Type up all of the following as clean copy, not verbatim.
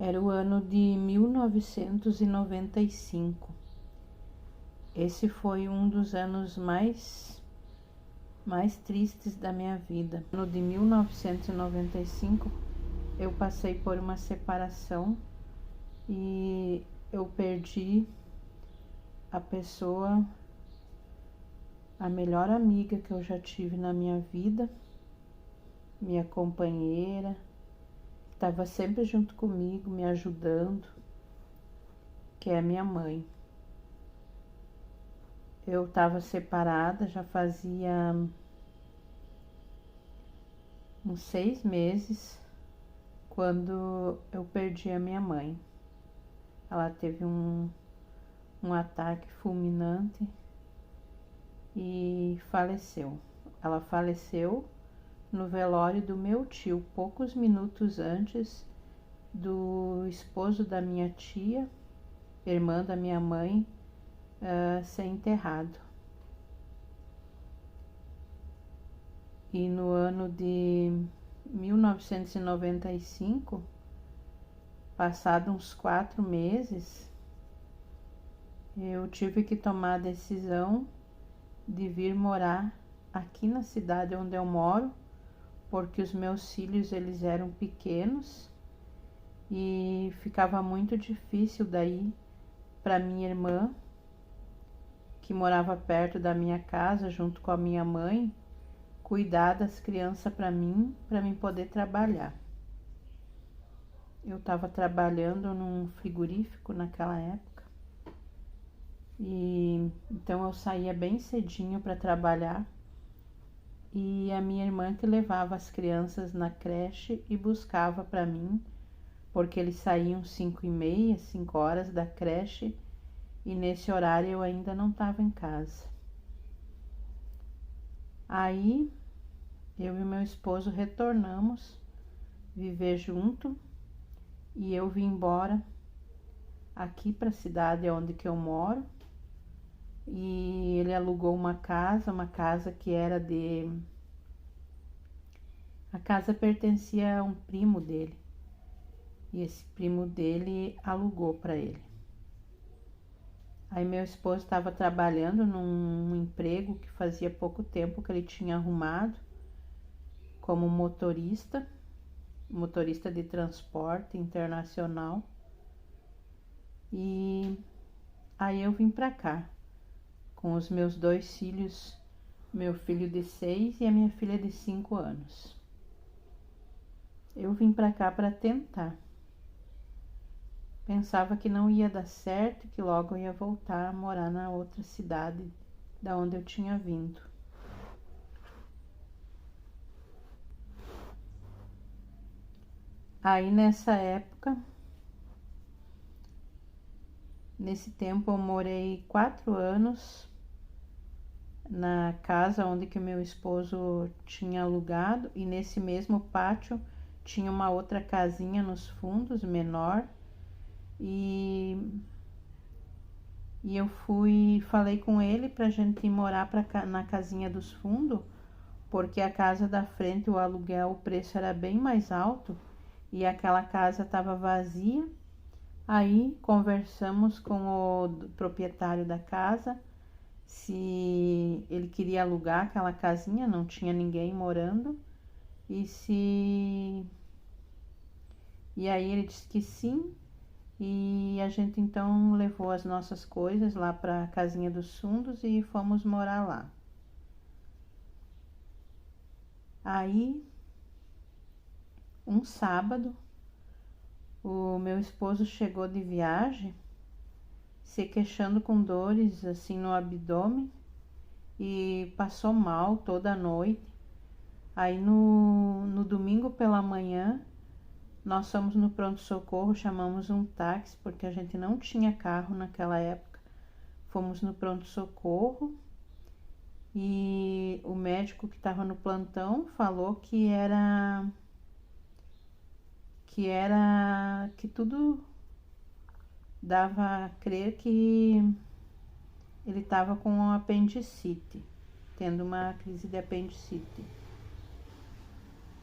Era o ano de 1995. Esse foi um dos anos mais tristes da minha vida. No ano de 1995, eu passei por uma separação e eu perdi a pessoa, a melhor amiga que eu já tive na minha vida, minha companheira, estava sempre junto comigo, me ajudando, que é minha mãe. Eu estava separada, já fazia uns 6 meses, quando eu perdi a minha mãe. Ela teve um ataque fulminante e faleceu. Ela faleceu no velório do meu tio, poucos minutos antes do esposo da minha tia, irmã da minha mãe, ser enterrado. E no ano de 1995, passados uns 4 meses, eu tive que tomar a decisão de vir morar aqui na cidade onde eu moro, porque os meus filhos eles eram pequenos e ficava muito difícil daí para minha irmã, que morava perto da minha casa junto com a minha mãe, cuidar das crianças para mim poder trabalhar. Eu estava trabalhando num frigorífico naquela época e então eu saía bem cedinho para trabalhar e a minha irmã que levava as crianças na creche e buscava para mim, porque eles saíam 5h30, 5 horas da creche e nesse horário eu ainda não estava em casa. Aí eu e meu esposo retornamos viver junto e eu vim embora aqui para a cidade onde que eu moro e ele alugou uma casa que era a casa pertencia a um primo dele e esse primo dele alugou para ele. Aí meu esposo estava trabalhando num emprego que fazia pouco tempo que ele tinha arrumado como motorista de transporte internacional. E aí eu vim para cá com os meus 2 filhos, meu filho de 6 e a minha filha de 5 anos. Eu vim para cá para tentar. Pensava que não ia dar certo, que logo eu ia voltar a morar na outra cidade da onde eu tinha vindo. Aí nessa época, nesse tempo eu morei 4 anos na casa onde que o meu esposo tinha alugado e nesse mesmo pátio tinha uma outra casinha nos fundos, menor, e eu falei com ele pra gente ir morar na casinha dos fundos, porque a casa da frente, o aluguel, o preço era bem mais alto e aquela casa estava vazia. Aí conversamos com o proprietário da casa se ele queria alugar aquela casinha, não tinha ninguém morando, e aí ele disse que sim, e a gente então levou as nossas coisas lá para a casinha dos fundos e fomos morar lá. Aí, um sábado, o meu esposo chegou de viagem, se queixando com dores assim no abdômen e passou mal toda a noite. Aí no domingo pela manhã, nós fomos no pronto-socorro, chamamos um táxi, porque a gente não tinha carro naquela época. Fomos no pronto-socorro e o médico que estava no plantão falou que tudo dava a crer que ele estava com apendicite, tendo uma crise de apendicite.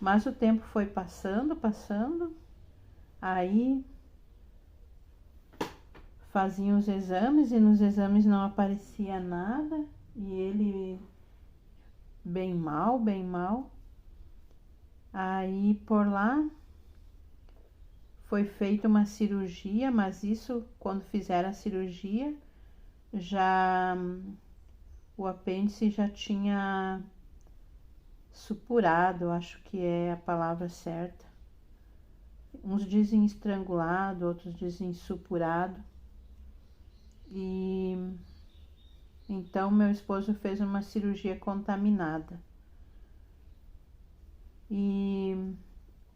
Mas o tempo foi passando, aí faziam os exames e nos exames não aparecia nada, e ele bem mal, bem mal. Aí por lá foi feita uma cirurgia, mas isso, quando fizeram a cirurgia, já o apêndice já tinha supurado, acho que é a palavra certa. Uns dizem estrangulado, outros dizem supurado. E então meu esposo fez uma cirurgia contaminada. E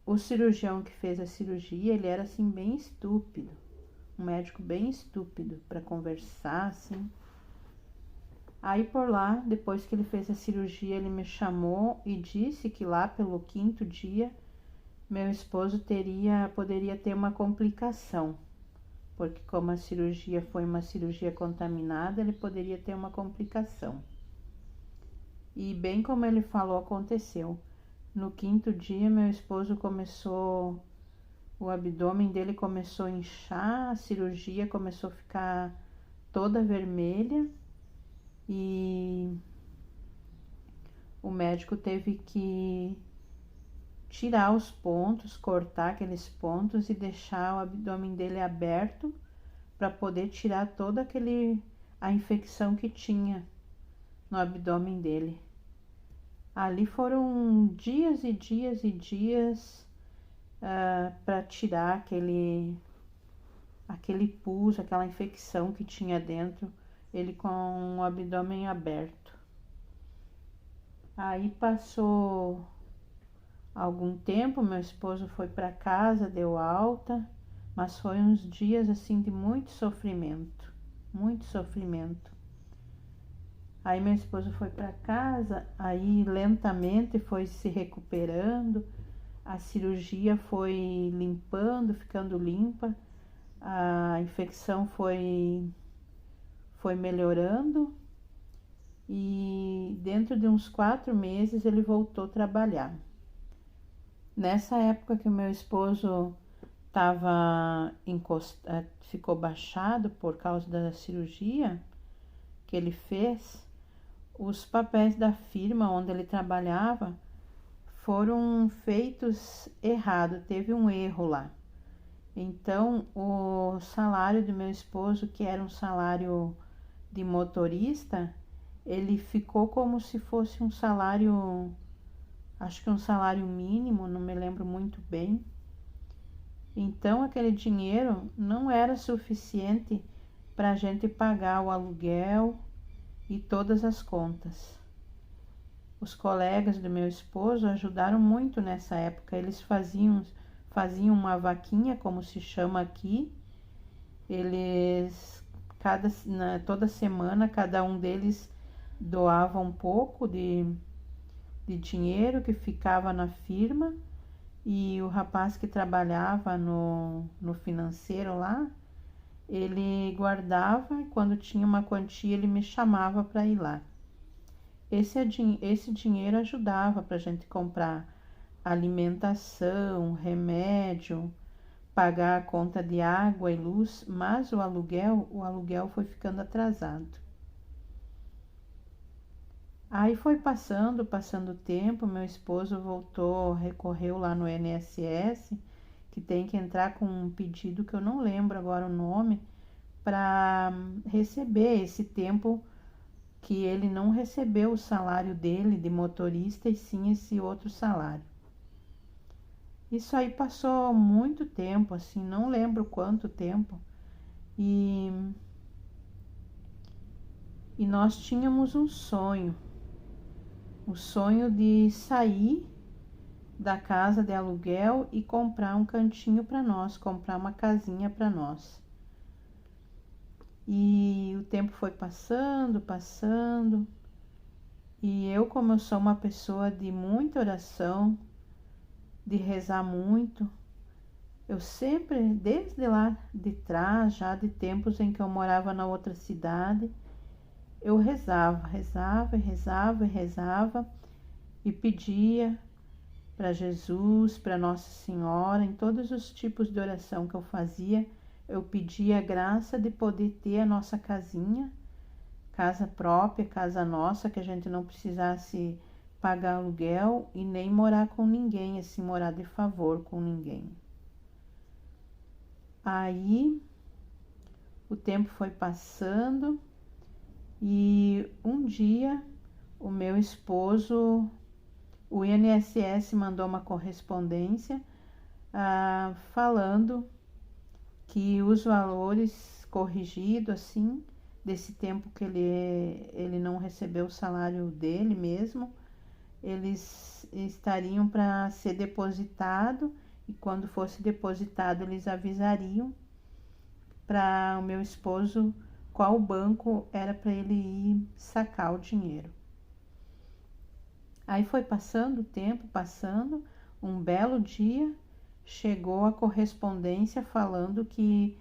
o cirurgião que fez a cirurgia, ele era assim bem estúpido, um médico bem estúpido para conversar assim. Aí por lá, depois que ele fez a cirurgia, ele me chamou e disse que lá pelo 5º dia meu esposo poderia ter uma complicação, porque como a cirurgia foi uma cirurgia contaminada, ele poderia ter uma complicação. E bem como ele falou, aconteceu. No 5º dia, meu esposo o abdômen dele começou a inchar, a cirurgia começou a ficar toda vermelha e o médico teve que tirar os pontos, cortar aqueles pontos e deixar o abdômen dele aberto para poder tirar toda a infecção que tinha no abdômen dele. Ali foram dias e dias e dias para tirar aquele pus, aquela infecção que tinha dentro, ele com o abdômen aberto. Aí passou algum tempo, meu esposo foi para casa, deu alta, mas foi uns dias assim de muito sofrimento, muito sofrimento. Aí meu esposo foi para casa, aí lentamente foi se recuperando, a cirurgia foi limpando, ficando limpa, a infecção foi melhorando e dentro de uns 4 meses ele voltou a trabalhar. Nessa época que o meu esposo ficou baixado por causa da cirurgia que ele fez, os papéis da firma onde ele trabalhava foram feitos errado, teve um erro lá. Então, o salário do meu esposo, que era um salário de motorista, ele ficou como se fosse um salário, acho que um salário mínimo, não me lembro muito bem. Então, aquele dinheiro não era suficiente para a gente pagar o aluguel e todas as contas. Os colegas do meu esposo ajudaram muito nessa época. Eles faziam uma vaquinha, como se chama aqui. Eles, toda semana, cada um deles doava um pouco de dinheiro que ficava na firma, e o rapaz que trabalhava no financeiro lá, ele guardava, e quando tinha uma quantia ele me chamava para ir lá. Esse dinheiro ajudava para a gente comprar alimentação, remédio, pagar a conta de água e luz, mas o aluguel foi ficando atrasado. Aí foi passando o tempo, meu esposo recorreu lá no INSS, que tem que entrar com um pedido que eu não lembro agora o nome, para receber esse tempo que ele não recebeu o salário dele de motorista e sim esse outro salário. Isso aí passou muito tempo, assim, não lembro quanto tempo, e nós tínhamos um sonho, o sonho de sair da casa de aluguel e comprar um cantinho para nós, comprar uma casinha para nós. E o tempo foi passando, e eu, como eu sou uma pessoa de muita oração, de rezar muito, eu sempre, desde lá de trás, já de tempos em que eu morava na outra cidade, eu rezava e pedia para Jesus, para Nossa Senhora, em todos os tipos de oração que eu fazia, eu pedi a graça de poder ter a nossa casinha, casa própria, casa nossa, que a gente não precisasse pagar aluguel e nem morar com ninguém, assim, morar de favor com ninguém. Aí o tempo foi passando e um dia o meu esposo, o INSS mandou uma correspondência falando que os valores corrigidos, assim, desse tempo que ele não recebeu o salário dele mesmo, eles estariam para ser depositado, e quando fosse depositado eles avisariam para o meu esposo qual banco era para ele ir sacar o dinheiro. Aí foi passando o tempo, passando, um belo dia chegou a correspondência falando que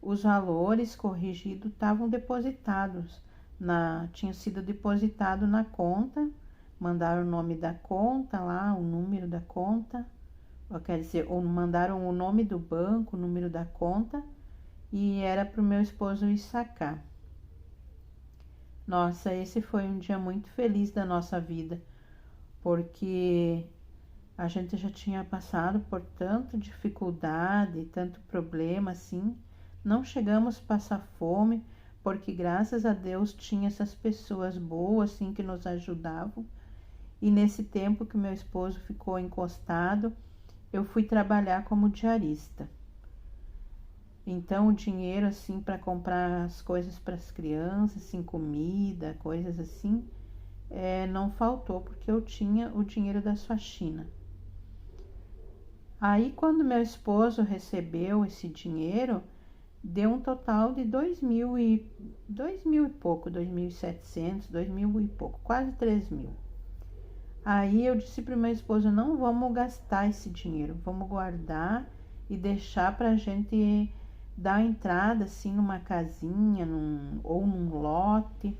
os valores corrigidos estavam depositados, tinha sido depositado na conta, mandaram o nome da conta lá, o número da conta, quer dizer, ou mandaram o nome do banco, o número da conta, e era para o meu esposo ir sacar. Nossa, esse foi um dia muito feliz da nossa vida, porque a gente já tinha passado por tanta dificuldade, tanto problema assim. Não chegamos a passar fome, porque graças a Deus tinha essas pessoas boas assim que nos ajudavam. E nesse tempo que meu esposo ficou encostado, eu fui trabalhar como diarista. Então o dinheiro assim para comprar as coisas para as crianças, assim, comida, coisas assim, não faltou, porque eu tinha o dinheiro da faxina. Aí quando meu esposo recebeu esse dinheiro, deu um total de 2.000 e pouco, 2.700, 2.000 e pouco, quase 3.000. Aí eu disse para o meu esposo, não vamos gastar esse dinheiro, vamos guardar e deixar para a gente dar entrada assim numa casinha ou num lote,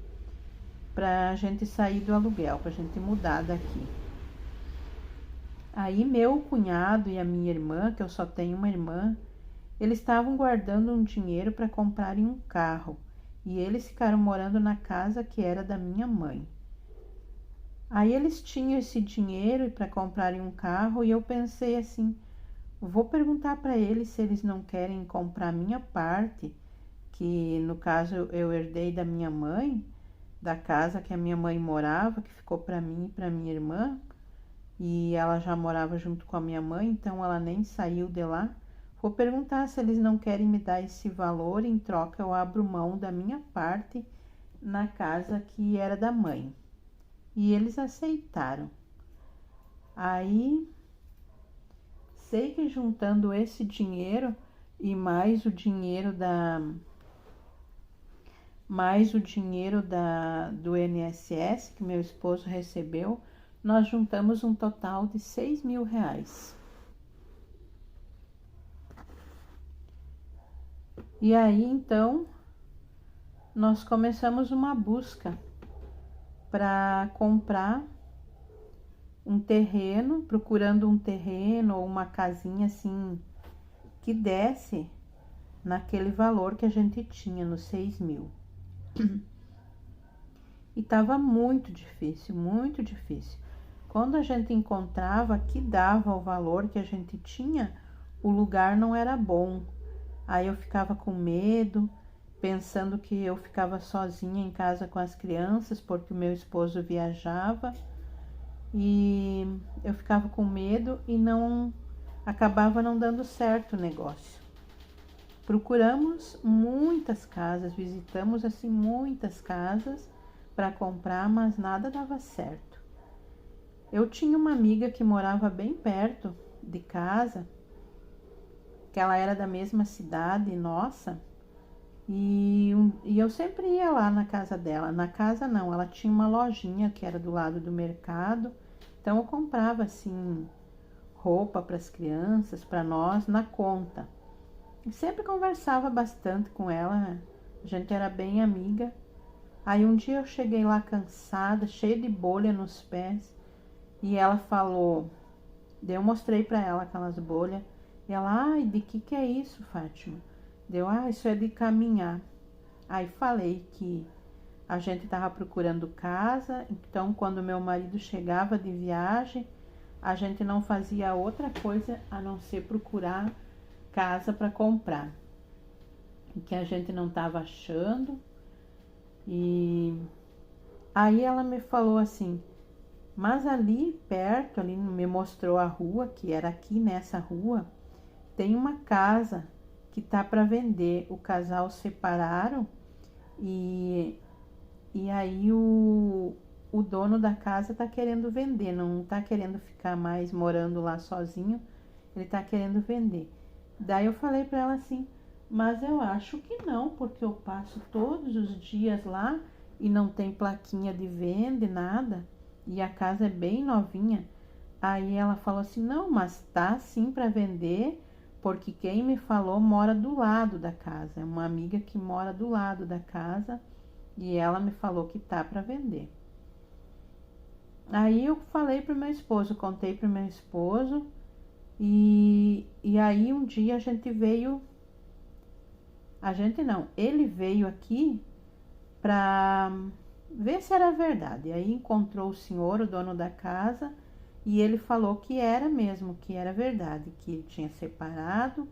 para a gente sair do aluguel, para a gente mudar daqui. Aí meu cunhado e a minha irmã, que eu só tenho uma irmã, eles estavam guardando um dinheiro para comprarem um carro, e eles ficaram morando na casa que era da minha mãe. Aí eles tinham esse dinheiro para comprarem um carro, e eu pensei assim, vou perguntar para eles se eles não querem comprar a minha parte, que no caso eu herdei da minha mãe, da casa que a minha mãe morava, que ficou para mim e para minha irmã, e ela já morava junto com a minha mãe, então ela nem saiu de lá. Vou perguntar se eles não querem me dar esse valor, em troca eu abro mão da minha parte na casa que era da mãe. E eles aceitaram. Aí, sei que juntando esse dinheiro e mais o dinheiro do INSS que meu esposo recebeu, nós juntamos um total de 6.000 reais. E aí, então, nós começamos uma busca para comprar um terreno, procurando um terreno ou uma casinha assim, que desse naquele valor que a gente tinha, nos 6.000. E estava muito difícil, muito difícil. Quando a gente encontrava que dava o valor que a gente tinha, o lugar não era bom. Aí eu ficava com medo, pensando que eu ficava sozinha em casa com as crianças, porque o meu esposo viajava, e eu ficava com medo e acabava não dando certo o negócio. Procuramos muitas casas, visitamos assim muitas casas para comprar, mas nada dava certo. Eu tinha uma amiga que morava bem perto de casa, que ela era da mesma cidade nossa, e eu sempre ia lá na casa dela. Na casa não, ela tinha uma lojinha que era do lado do mercado, então eu comprava assim roupa para as crianças, para nós, na conta. E sempre conversava bastante com ela, a gente era bem amiga. Aí um dia eu cheguei lá cansada, cheia de bolha nos pés, e ela falou, daí eu mostrei para ela aquelas bolhas, e ela, ai, de que é isso, Fátima? Isso é de caminhar. Aí falei que a gente estava procurando casa, então quando meu marido chegava de viagem, a gente não fazia outra coisa a não ser procurar casa para comprar, que a gente não estava achando. E aí ela me falou assim, mas ali perto, ali me mostrou a rua, que era aqui nessa rua, tem uma casa que tá para vender. O casal separaram e aí o dono da casa tá querendo vender, não tá querendo ficar mais morando lá sozinho, ele tá querendo vender. Daí eu falei para ela assim, mas eu acho que não, porque eu passo todos os dias lá e não tem plaquinha de venda, nada, e a casa é bem novinha. Aí ela falou assim, não, mas tá sim para vender, porque quem me falou mora do lado da casa, é uma amiga que mora do lado da casa, e ela me falou que tá para vender. Aí eu falei pro meu esposo, contei pro meu esposo, e aí um dia ele veio aqui para ver se era verdade. Aí encontrou o senhor, o dono da casa, e ele falou que era mesmo, que era verdade, que ele tinha separado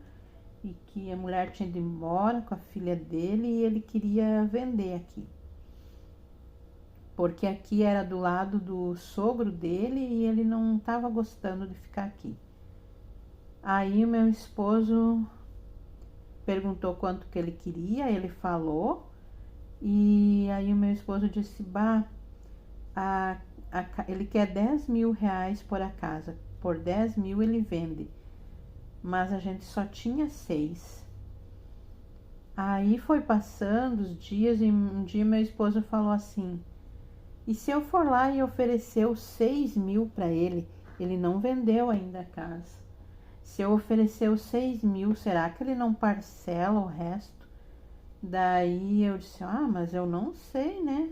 e que a mulher tinha ido embora com a filha dele e ele queria vender aqui. Porque aqui era do lado do sogro dele e ele não estava gostando de ficar aqui. Aí o meu esposo perguntou quanto que ele queria, ele falou, e aí o meu esposo disse, ele quer 10 mil reais por a casa, por 10 mil ele vende, mas a gente só tinha 6. Aí foi passando os dias e um dia meu esposo falou assim, e se eu for lá e oferecer os 6 mil para ele, ele não vendeu ainda a casa. Se eu oferecer os 6 mil, será que ele não parcela o resto? Daí eu disse, mas eu não sei, né?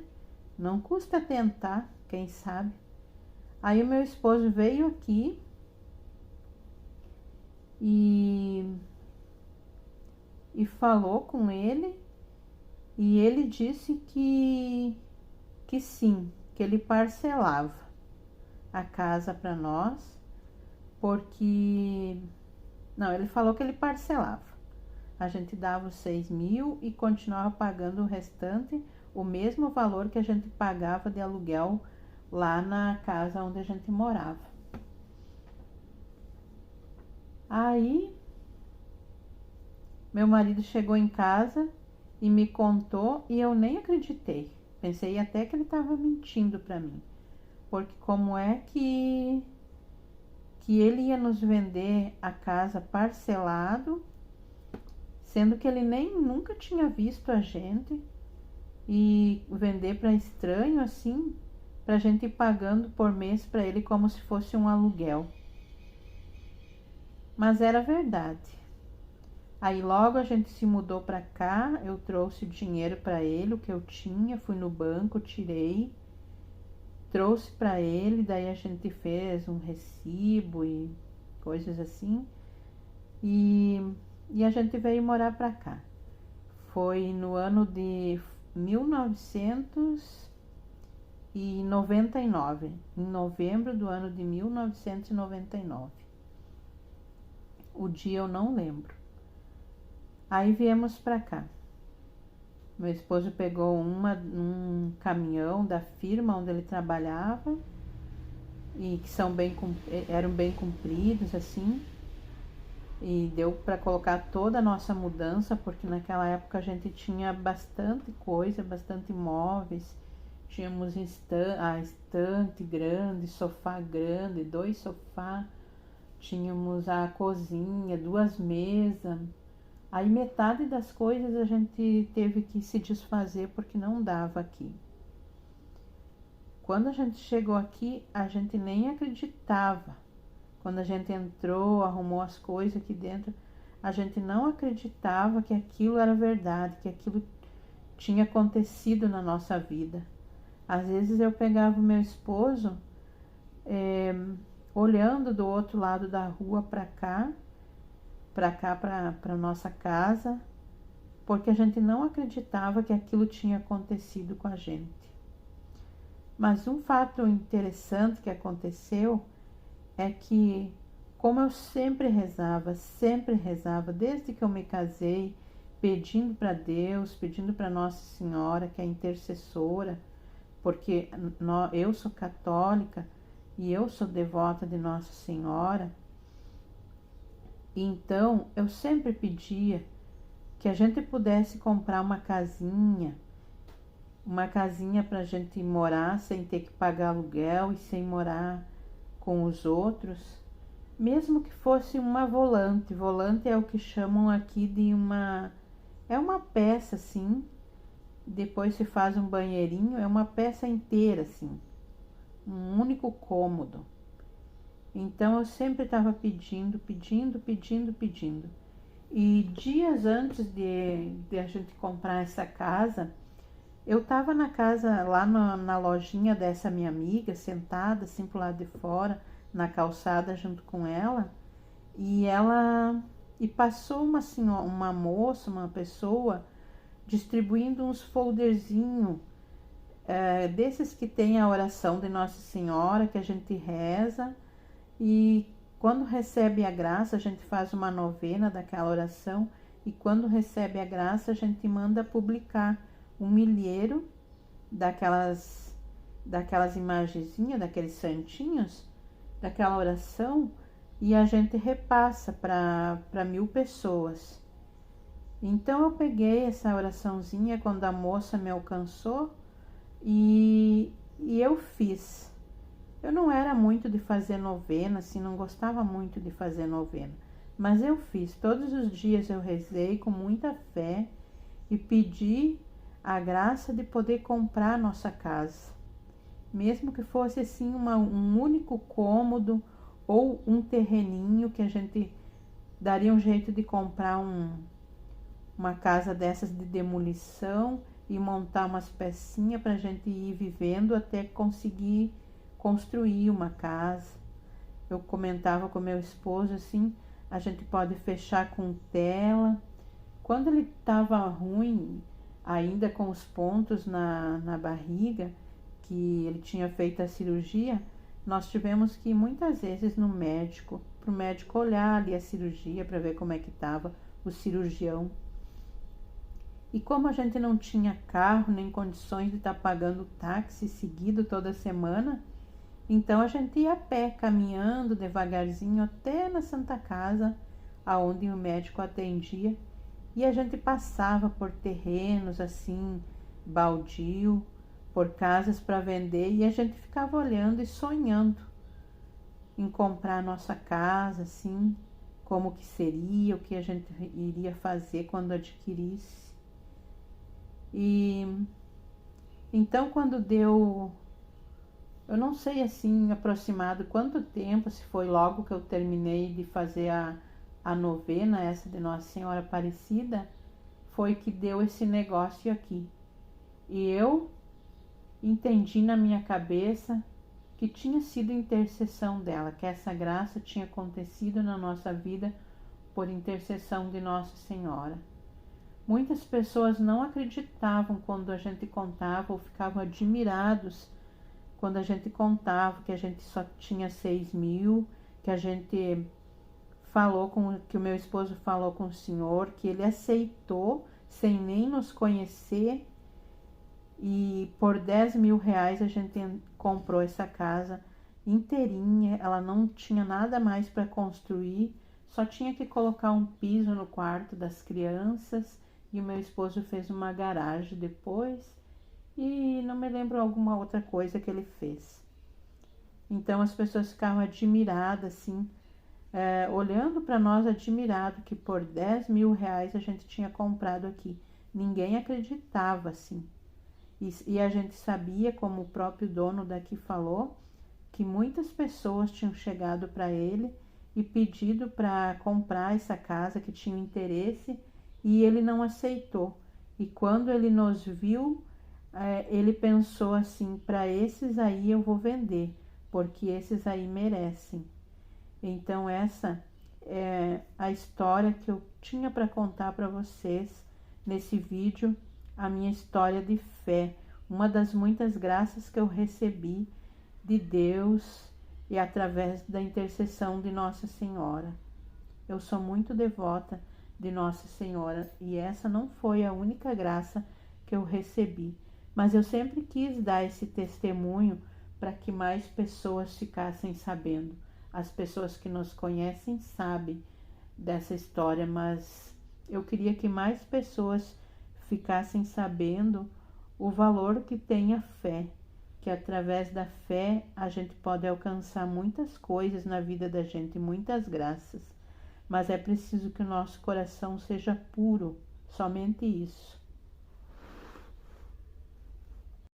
Não custa tentar, quem sabe. Aí o meu esposo veio aqui e falou com ele, e ele disse que sim, que ele parcelava a casa para nós, porque... Não, ele falou que ele parcelava. A gente dava os 6 mil e continuava pagando o restante, o mesmo valor que a gente pagava de aluguel lá na casa onde a gente morava. Aí, meu marido chegou em casa e me contou e eu nem acreditei. Pensei até que ele estava mentindo para mim. Porque como é que ele ia nos vender a casa parcelado, sendo que ele nem nunca tinha visto a gente, e vender para estranho assim, para a gente ir pagando por mês para ele como se fosse um aluguel. Mas era verdade. Aí logo a gente se mudou para cá, eu trouxe o dinheiro para ele, o que eu tinha, fui no banco, tirei, trouxe para ele, daí a gente fez um recibo e coisas assim, e a gente veio morar para cá. Foi no ano de 1999, em novembro do ano de 1999. O dia eu não lembro. Aí viemos para cá. Meu esposo pegou um caminhão da firma onde ele trabalhava, e que eram bem compridos assim, e deu para colocar toda a nossa mudança, porque naquela época a gente tinha bastante coisa, bastante móveis. Tínhamos a estante grande, sofá grande, 2 sofás, tínhamos a cozinha, 2 mesas. Aí metade das coisas a gente teve que se desfazer porque não dava aqui. Quando a gente chegou aqui, a gente nem acreditava. Quando a gente entrou, arrumou as coisas aqui dentro, a gente não acreditava que aquilo era verdade, que aquilo tinha acontecido na nossa vida. Às vezes eu pegava o meu esposo, olhando do outro lado da rua para cá, para nossa casa, porque a gente não acreditava que aquilo tinha acontecido com a gente. Mas um fato interessante que aconteceu é que, como eu sempre rezava, desde que eu me casei, pedindo para Deus, pedindo para Nossa Senhora, que é intercessora, porque eu sou católica e eu sou devota de Nossa Senhora, então eu sempre pedia que a gente pudesse comprar uma casinha para a gente morar sem ter que pagar aluguel e sem morar com os outros, mesmo que fosse uma volante. Volante é o que chamam aqui de é uma peça assim, depois se faz um banheirinho, é uma peça inteira assim, um único cômodo. Então eu sempre estava pedindo. E dias antes de a gente comprar essa casa, eu estava na casa, lá na lojinha dessa minha amiga, sentada assim pro lado de fora, na calçada junto com ela, e passou uma moça, uma pessoa, distribuindo uns folderzinhos, desses que tem a oração de Nossa Senhora, que a gente reza, e quando recebe a graça, a gente faz uma novena daquela oração, e quando recebe a graça, a gente manda publicar um milheiro daquelas imagenzinhas, daqueles santinhos, daquela oração, e a gente repassa para 1000 pessoas. Então eu peguei essa oraçãozinha quando a moça me alcançou e eu fiz. Eu não era muito de fazer novena, assim, não gostava muito de fazer novena, mas eu fiz. Todos os dias eu rezei com muita fé e pedi a graça de poder comprar a nossa casa, mesmo que fosse assim um único cômodo ou um terreninho, que a gente daria um jeito de comprar uma casa dessas de demolição e montar umas pecinhas para a gente ir vivendo até conseguir construir uma casa. Eu comentava com meu esposo assim, a gente pode fechar com tela. Quando ele estava ruim, ainda com os pontos na barriga, que ele tinha feito a cirurgia, nós tivemos que ir muitas vezes no médico, para o médico olhar ali a cirurgia, para ver como é que estava o cirurgião. E como a gente não tinha carro, nem condições de estar pagando táxi seguido toda semana, então a gente ia a pé, caminhando devagarzinho até na Santa Casa, aonde o médico atendia, e a gente passava por terrenos assim, baldio, por casas para vender, e a gente ficava olhando e sonhando em comprar a nossa casa, assim, como que seria, o que a gente iria fazer quando adquirisse. E então quando deu, eu não sei assim aproximado quanto tempo, se foi logo que eu terminei de fazer a novena, essa de Nossa Senhora Aparecida, foi que deu esse negócio aqui. E eu entendi na minha cabeça que tinha sido intercessão dela, que essa graça tinha acontecido na nossa vida por intercessão de Nossa Senhora. Muitas pessoas não acreditavam quando a gente contava, ou ficavam admirados quando a gente contava que a gente só tinha 6.000, que a gente que o meu esposo falou com o Senhor, que ele aceitou sem nem nos conhecer, e por 10.000 reais a gente comprou essa casa inteirinha. Ela não tinha nada mais para construir, só tinha que colocar um piso no quarto das crianças, e o meu esposo fez uma garagem depois, e não me lembro alguma outra coisa que ele fez. Então as pessoas ficavam admiradas assim, olhando para nós admirado, que por 10.000 reais a gente tinha comprado aqui. Ninguém acreditava assim. E a gente sabia, como o próprio dono daqui falou, que muitas pessoas tinham chegado para ele e pedido para comprar essa casa, que tinham interesse, e ele não aceitou. E quando ele nos viu, ele pensou assim, para esses aí eu vou vender, porque esses aí merecem. Então essa é a história que eu tinha para contar para vocês nesse vídeo a minha história de fé, uma das muitas graças que eu recebi de Deus e através da intercessão de Nossa Senhora. Eu sou muito devota de Nossa Senhora e essa não foi a única graça que eu recebi, mas eu sempre quis dar esse testemunho para que mais pessoas ficassem sabendo. As pessoas que nos conhecem sabem dessa história, mas eu queria que mais pessoas ficassem sabendo o valor que tem a fé, que através da fé a gente pode alcançar muitas coisas na vida da gente, muitas graças, mas é preciso que o nosso coração seja puro, somente isso.